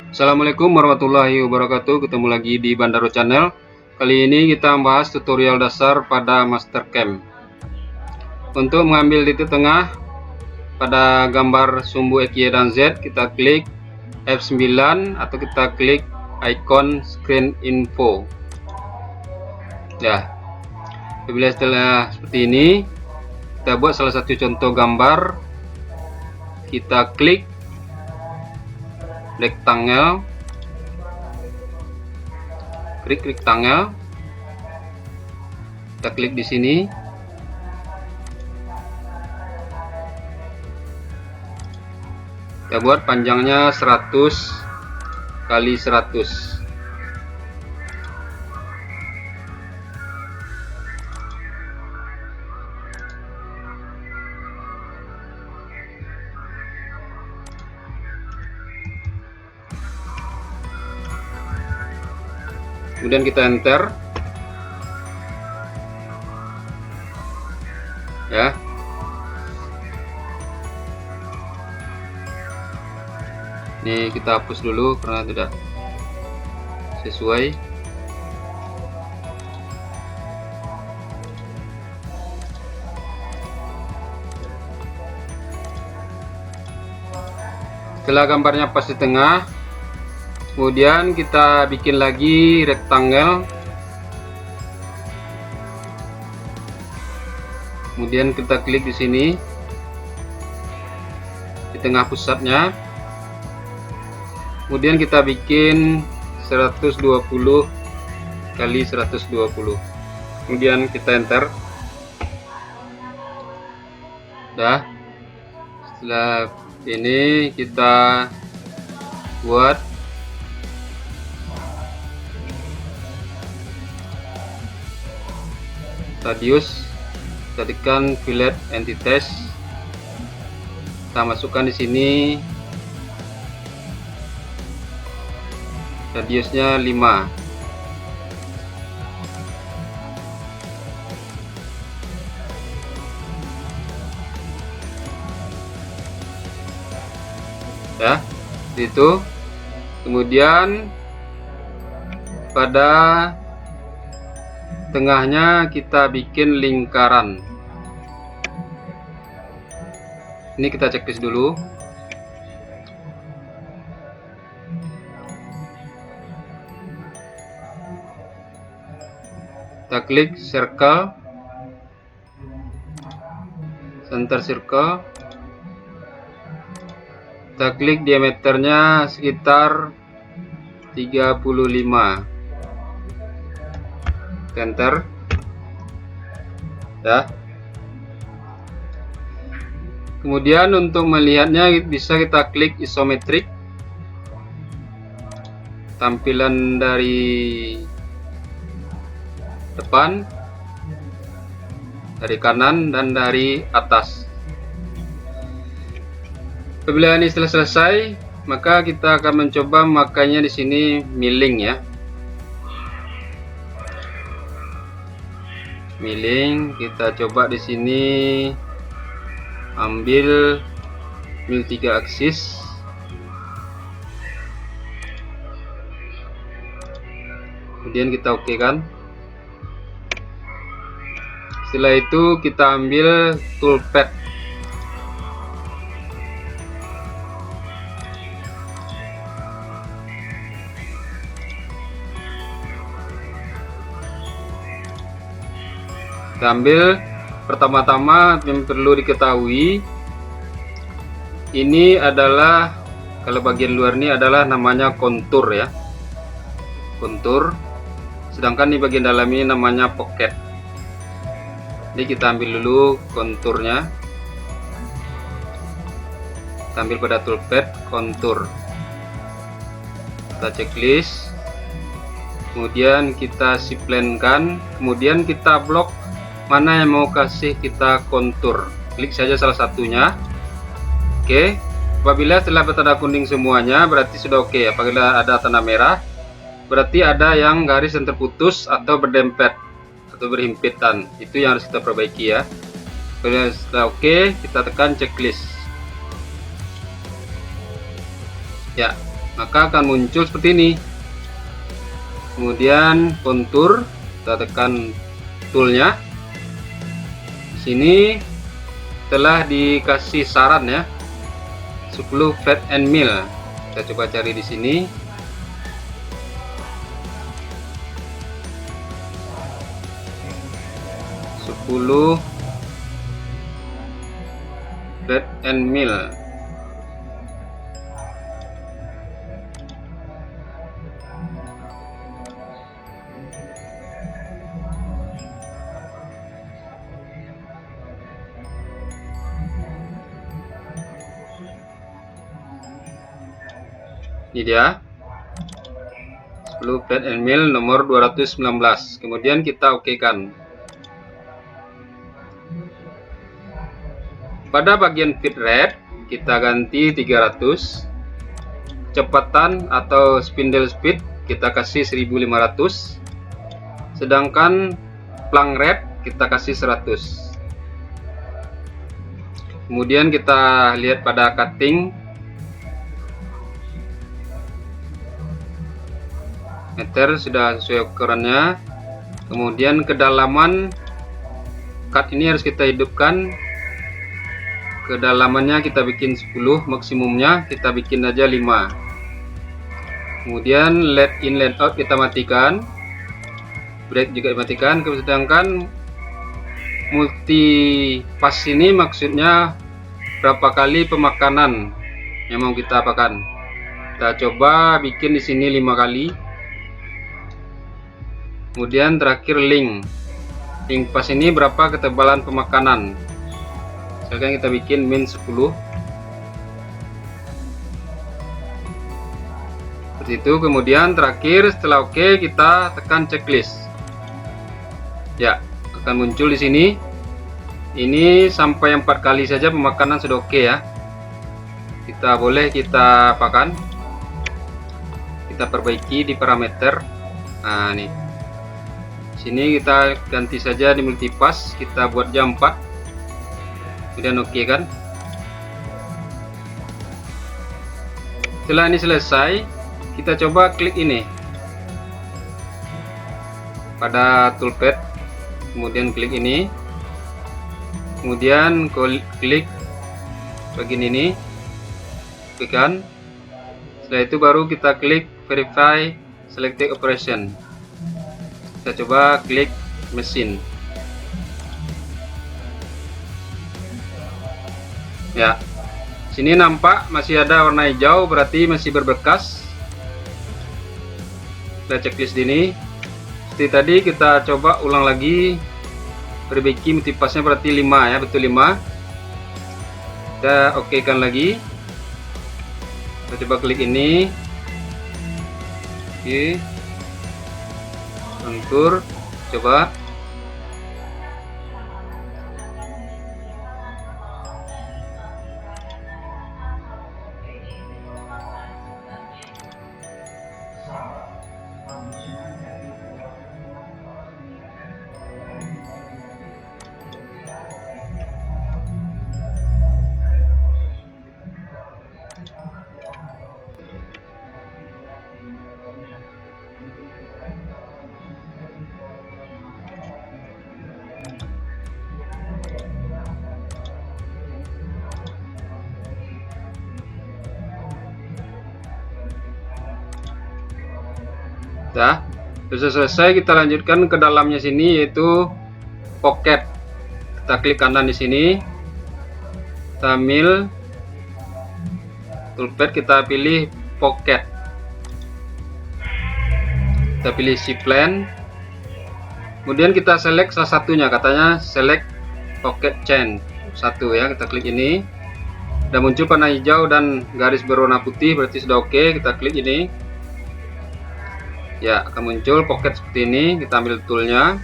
Assalamualaikum warahmatullahi wabarakatuh. Ketemu lagi di Bandaro Channel. Kali ini kita membahas tutorial dasar pada Mastercam. Untuk mengambil titik tengah pada gambar sumbu X, Y, dan Z, kita klik F9 atau kita klik icon screen info. Ya, apabila setelah seperti ini, kita buat salah satu contoh gambar. Kita klik rectangle, klik rectangle, kita klik di sini. Kita buat panjangnya 100 kali 100. Kemudian kita enter, ya. Ini kita hapus dulu karena tidak sesuai. Setelah gambarnya pas di tengah, kemudian kita bikin lagi rectangle. Kemudian kita klik di sini di tengah pusatnya. Kemudian kita bikin 120 kali 120. Kemudian kita enter. Dah. Setelah ini kita buat radius, kita tekan fillet entities, kita masukkan di sini radiusnya 5. Ya, itu. Kemudian pada tengahnya kita bikin lingkaran. Ini kita checklist dulu. Kita klik circle, center circle, kita klik diameternya sekitar 35, enter, ya. Kemudian untuk melihatnya bisa kita klik isometrik, tampilan dari depan, dari kanan, dan dari atas. Apabila ini setelah selesai, maka kita akan mencoba memakainya di sini milling, ya. Milling, kita coba di sini ambil mil 3 aksis. Kemudian kita oke kan. Setelah itu kita ambil toolpad. Kita ambil, pertama-tama yang perlu diketahui, ini adalah, kalau bagian luar ini adalah namanya kontur, ya, kontur. Sedangkan di bagian dalam ini namanya pocket. Jadi kita ambil dulu konturnya, kita ambil pada toolpad kontur, kita checklist, kemudian kita shipline-kan, kemudian kita blok mana yang mau kasih kita kontur. Klik saja salah satunya. Oke. Apabila setelah bertanda kuning semuanya berarti sudah oke. Apabila ada tanda merah berarti ada yang garis yang terputus atau berdempet atau berhimpitan. Itu yang harus kita perbaiki, ya. Apabila sudah oke, kita tekan checklist. Ya, maka akan muncul seperti ini. Kemudian kontur, kita tekan toolnya. Sini telah dikasih saran ya, 10 flat and mill. Kita coba cari di sini. Flat and mill. Ini dia 10 flat and mill nomor 219. Kemudian kita oke kan. Pada bagian feed rate kita ganti 300. Kecepatan atau spindle speed kita kasih 1500. Sedangkan plank rate kita kasih 100. Kemudian kita lihat pada cutting meter sudah sesuai ukurannya. Kemudian kedalaman cut ini harus kita hidupkan. Kedalamannya kita bikin 10, maksimumnya kita bikin aja 5. Kemudian let in let out kita matikan, brake juga dimatikan. Sedangkan multi pass ini maksudnya berapa kali pemakanan yang mau kita apakan. Kita coba bikin di sini 5 kali. Kemudian terakhir link pas ini berapa ketebalan pemakanan, misalkan kita bikin min 10 seperti itu. Kemudian terakhir setelah oke kita tekan checklist ya, akan muncul di sini. Ini sampai 4 kali saja pemakanan sudah oke ya. Kita boleh kita apakan, kita perbaiki di parameter. Nah nih, sini kita ganti saja di multipass, kita buat jam 4. Kemudian oke kan. Setelah ini selesai, kita coba klik ini pada toolpad, kemudian klik ini, kemudian klik bagian ini, tekan. Setelah itu baru kita klik verify selected operation. Kita coba klik mesin ya, sini nampak masih ada warna hijau, berarti masih berbekas. Kita checklist ini seperti tadi, kita coba ulang lagi, perbaiki multipassnya, berarti 5 ya, betul 5. Kita oke kan lagi. Kita coba klik ini, oke, kontur, coba. Nah, sudah selesai. Kita lanjutkan ke dalamnya sini, yaitu pocket. Kita klik kanan di sini, kita mill toolpad, kita pilih pocket, kita pilih si plan, kemudian kita select salah satunya, katanya select pocket chain 1 ya. Kita klik ini, sudah muncul panah hijau dan garis berwarna putih, berarti sudah oke. Kita klik ini ya, akan muncul pocket seperti ini. Kita ambil toolnya,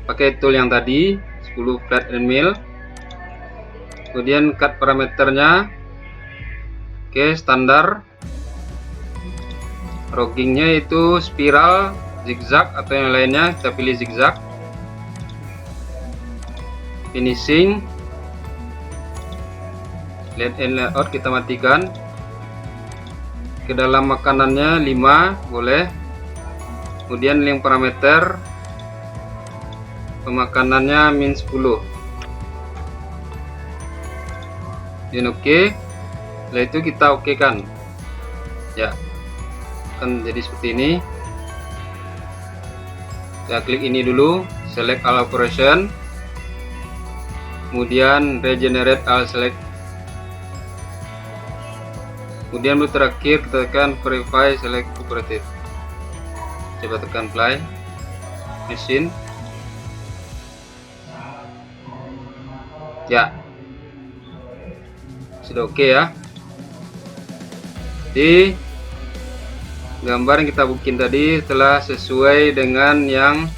pakai tool yang tadi 10 flat and mill, kemudian cut parameternya oke, standar. Roggingnya itu spiral, zigzag atau yang lainnya, kita pilih zigzag. Finishing, let in layout kita matikan. ke dalam makanannya 5 boleh. Kemudian link parameter pemakanannya -10. Dan oke. Setelah itu kita oke kan ya, akan jadi seperti ini. Saya klik ini dulu, select all operation, kemudian regenerate all select, kemudian terakhir kita tekan verify select operated. Coba tekan play mesin ya, sudah oke ya. Di gambar yang kita bikin tadi telah sesuai dengan yang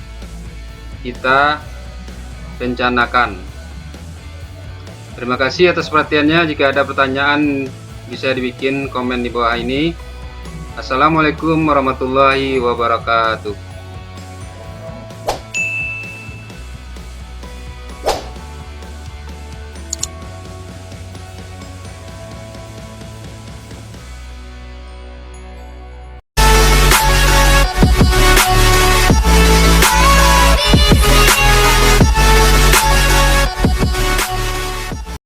kita rencanakan. Terima kasih atas perhatiannya. Jika ada pertanyaan bisa dibikin komen di bawah ini. Assalamualaikum warahmatullahi wabarakatuh.